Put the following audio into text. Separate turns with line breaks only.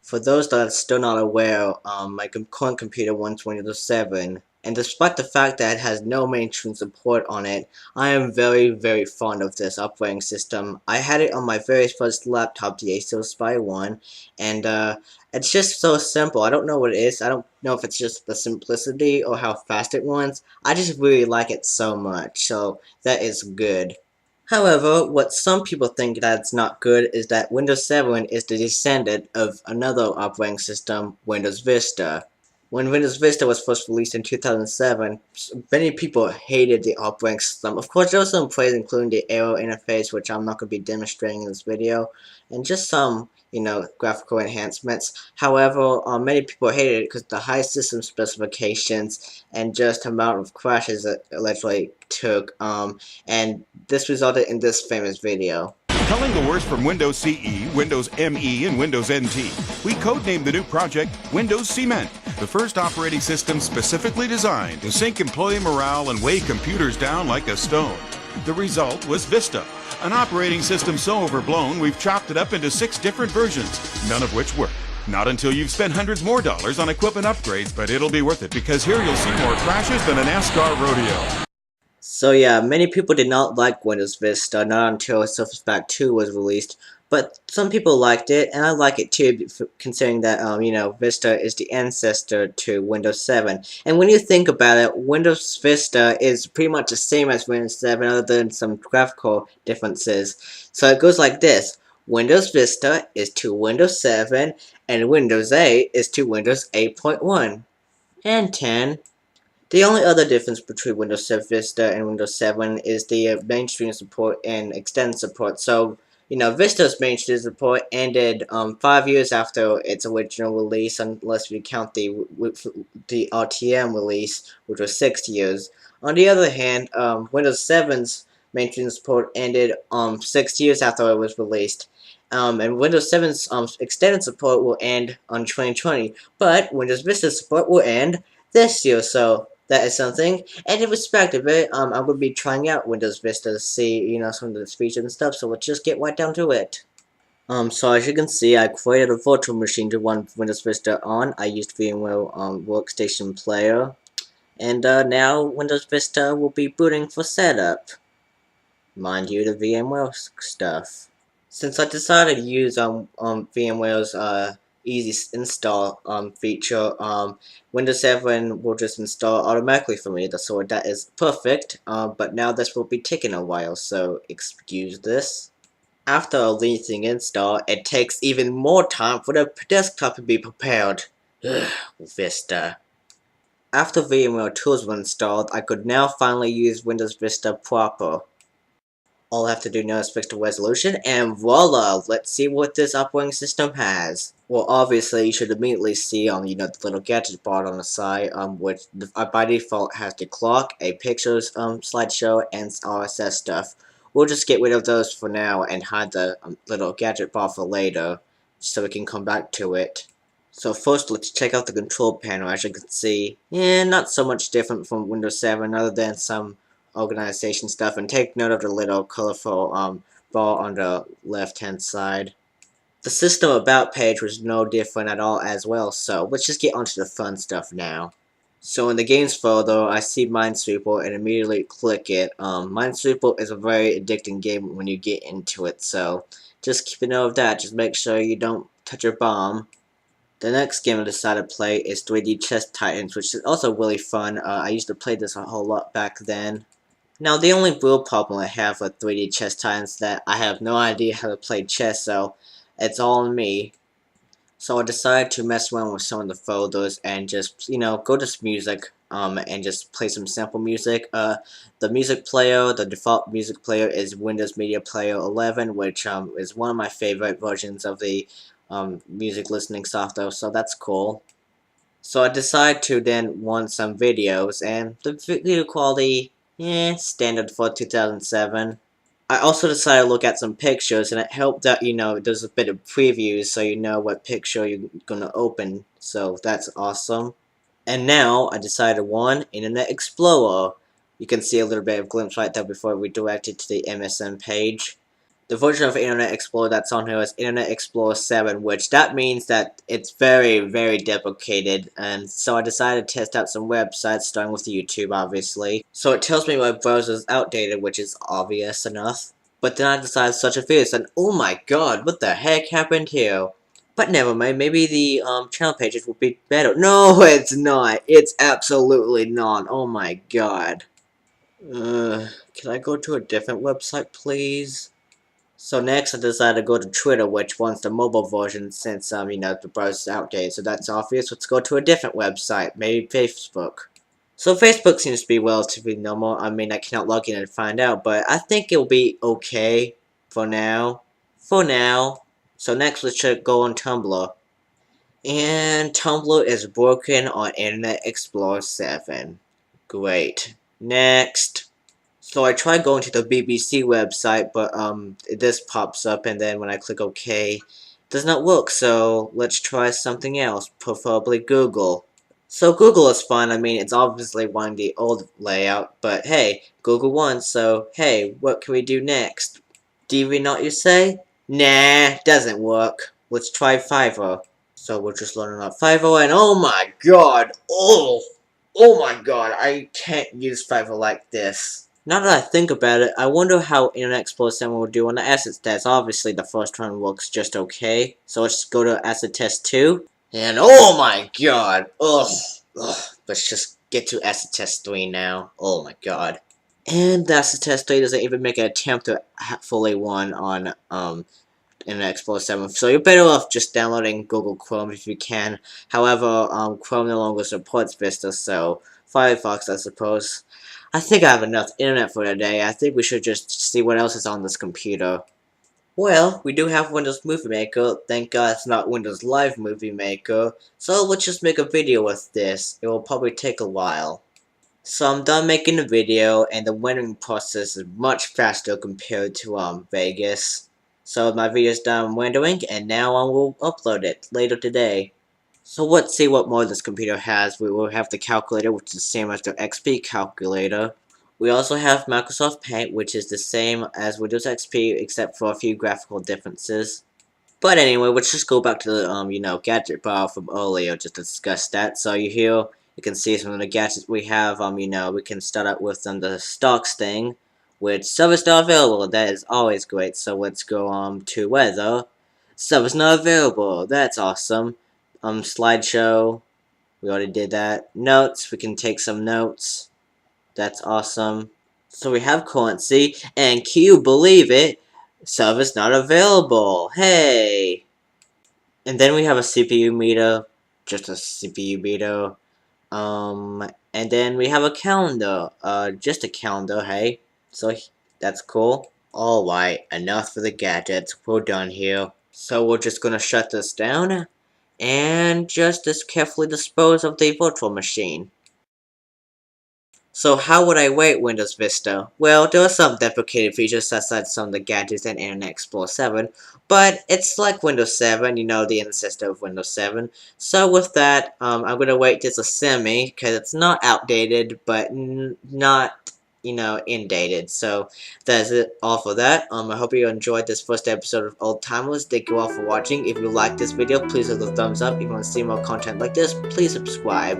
For those that are still not aware, my current computer runs Windows 7, and despite the fact that it has no mainstream support on it, I am very fond of this operating system. I had it on my very first laptop, the Acer Spy 1, and it's just so simple. I don't know what it is. I don't know if it's just the simplicity or how fast it runs. I just really like it so much, so that is good. However, what some people think that's not good is that Windows 7 is the descendant of another operating system, Windows Vista. When Windows Vista was first released in 2007, many people hated the operating system. Of course, there was some praise, including the arrow interface, which I'm not going to be demonstrating in this video, and just some, graphical enhancements. However, many people hated it because the high system specifications and just amount of crashes it literally took, and this resulted in this famous video.
Culling the worst from Windows CE, Windows ME, and Windows NT, we codenamed the new project Windows Cement, the first operating system specifically designed to sink employee morale and weigh computers down like a stone. The result was Vista, an operating system so overblown we've chopped it up into 6 different versions, none of which work. Not until you've spent hundreds more dollars on equipment upgrades, but it'll be worth it because here you'll see more crashes than a NASCAR rodeo.
So yeah, many people did not like Windows Vista, not until Surface Pack 2 was released, but some people liked it, and I like it too, considering that, Vista is the ancestor to Windows 7. And when you think about it, Windows Vista is pretty much the same as Windows 7, other than some graphical differences. So it goes like this: Windows Vista is to Windows 7, and Windows 8 is to Windows 8.1, and 10. The only other difference between Windows 7 Vista and Windows 7 is the mainstream support and extended support. So, Vista's mainstream support ended 5 years after its original release, unless we count the RTM release, which was 6 years. On the other hand, Windows 7's mainstream support ended 6 years after it was released. And Windows 7's extended support will end on 2020, but Windows Vista support will end this year, so that is something. And in respect of it, I'm going to be trying out Windows Vista to see, some of the features and stuff, so let's just get right down to it. So as you can see, I created a virtual machine to run Windows Vista on. I used VMware Workstation Player, and now Windows Vista will be booting for setup. Mind you, the VMware stuff. Since I decided to use VMware's easy install feature, Windows 7 will just install automatically for me, so that is perfect. But now this will be taking a while, so excuse this. After a lengthy install, it takes even more time for the desktop to be prepared. Ugh, Vista. After VMware Tools were installed, I could now finally use Windows Vista proper. All I have to do now is fix the resolution, and voila! Let's see what this operating system has. Well, obviously, you should immediately see, the little gadget bar on the side, which by default has the clock, a pictures, slideshow, and RSS stuff. We'll just get rid of those for now and hide the little gadget bar for later, so we can come back to it. So first, let's check out the control panel. As you can see, not so much different from Windows 7, other than some organization stuff, and take note of the little colorful bar on the left hand side. The system about page was no different at all as well, so let's just get onto the fun stuff now. So in the games folder, I see Minesweeper and immediately click it. Minesweeper is a very addicting game when you get into it, so just keep a note of that. Just make sure you don't touch your bomb. The next game I decided to play is 3D Chess Titans, which is also really fun. I used to play this a whole lot back then. Now, the only real problem I have with 3D Chess Titans is that I have no idea how to play chess, so it's all on me. So I decided to mess around with some of the folders and just, go to music, and just play some sample music. The music player, the default music player is Windows Media Player 11, which is one of my favorite versions of the music listening software, so that's cool. So I decided to then run some videos, and the video quality, standard for 2007. I also decided to look at some pictures, and it helped that, there's a bit of previews so you know what picture you're gonna open, so that's awesome. And now, I decided to run Internet Explorer. You can see a little bit of glimpse right there before we direct it to the MSN page. The version of Internet Explorer that's on here is Internet Explorer 7, which that means that it's very, very deprecated, and so I decided to test out some websites, starting with YouTube, obviously. So it tells me my browser is outdated, which is obvious enough. But then I decided such a video, and oh my god, what the heck happened here? But never mind, maybe the channel pages will be better. No, it's not. It's absolutely not. Oh my god. Can I go to a different website, please? So next I decided to go to Twitter, which wants the mobile version since, the browser's outdated, so that's obvious. Let's go to a different website, maybe Facebook. So Facebook seems to be relatively normal. I mean, I cannot log in and find out, but I think it'll be okay for now. For now. So next let's go on Tumblr. And Tumblr is broken on Internet Explorer 7. Great. Next. So I tried going to the BBC website, but this pops up, and then when I click OK, it does not work. So let's try something else, preferably Google. So Google is fun. I mean, it's obviously one the old layout, but hey, Google won. So hey, what can we do next? DV not you say? Nah, doesn't work. Let's try Fiverr. So we're just learning about Fiverr, and oh my god, oh my god, I can't use Fiverr like this. Now that I think about it, I wonder how Internet Explorer 7 will do on the assets test. Obviously, the first one works just okay. So let's go to asset test 2. And oh my god! Ugh. Let's just get to asset test 3 now. Oh my god. And the asset test 3 doesn't even make an attempt to fully win on, Internet Explorer 7. So you're better off just downloading Google Chrome if you can. However, Chrome no longer supports Vista, so Firefox, I suppose. I think I have enough internet for today. I think we should just see what else is on this computer. Well, we do have Windows Movie Maker. Thank God it's not Windows Live Movie Maker. So let's just make a video with this. It will probably take a while. So I'm done making the video, and the rendering process is much faster compared to Vegas. So my video is done rendering, and now I will upload it later today. So let's see what more this computer has. We will have the calculator, which is the same as the XP calculator. We also have Microsoft Paint, which is the same as Windows XP, except for a few graphical differences. But anyway, let's just go back to the, gadget bar from earlier, just to discuss that. So you can see some of the gadgets we have, we can start out with the stocks thing, which service not available. That is always great. So let's go, to weather. Service not available. That's awesome. Slideshow, we already did that. Notes, we can take some notes. That's awesome. So we have currency, and can you believe it? Service not available. Hey! And then we have a CPU meter, just a CPU meter. And then we have a calendar, just a calendar, hey? So that's cool. Alright, enough for the gadgets. We're done here. So we're just gonna shut this down and just as carefully dispose of the virtual machine. So how would I rate Windows Vista? Well, there are some deprecated features such as some of the gadgets in Internet Explorer 7, but it's like Windows 7, the ancestor of Windows 7. So with that, I'm going to rate this a semi, because it's not outdated, but not, indated. So that's it all for that. I hope you enjoyed this first episode of Oldtimers. Thank you all for watching. If you liked this video, please leave a thumbs up. If you want to see more content like this, please subscribe.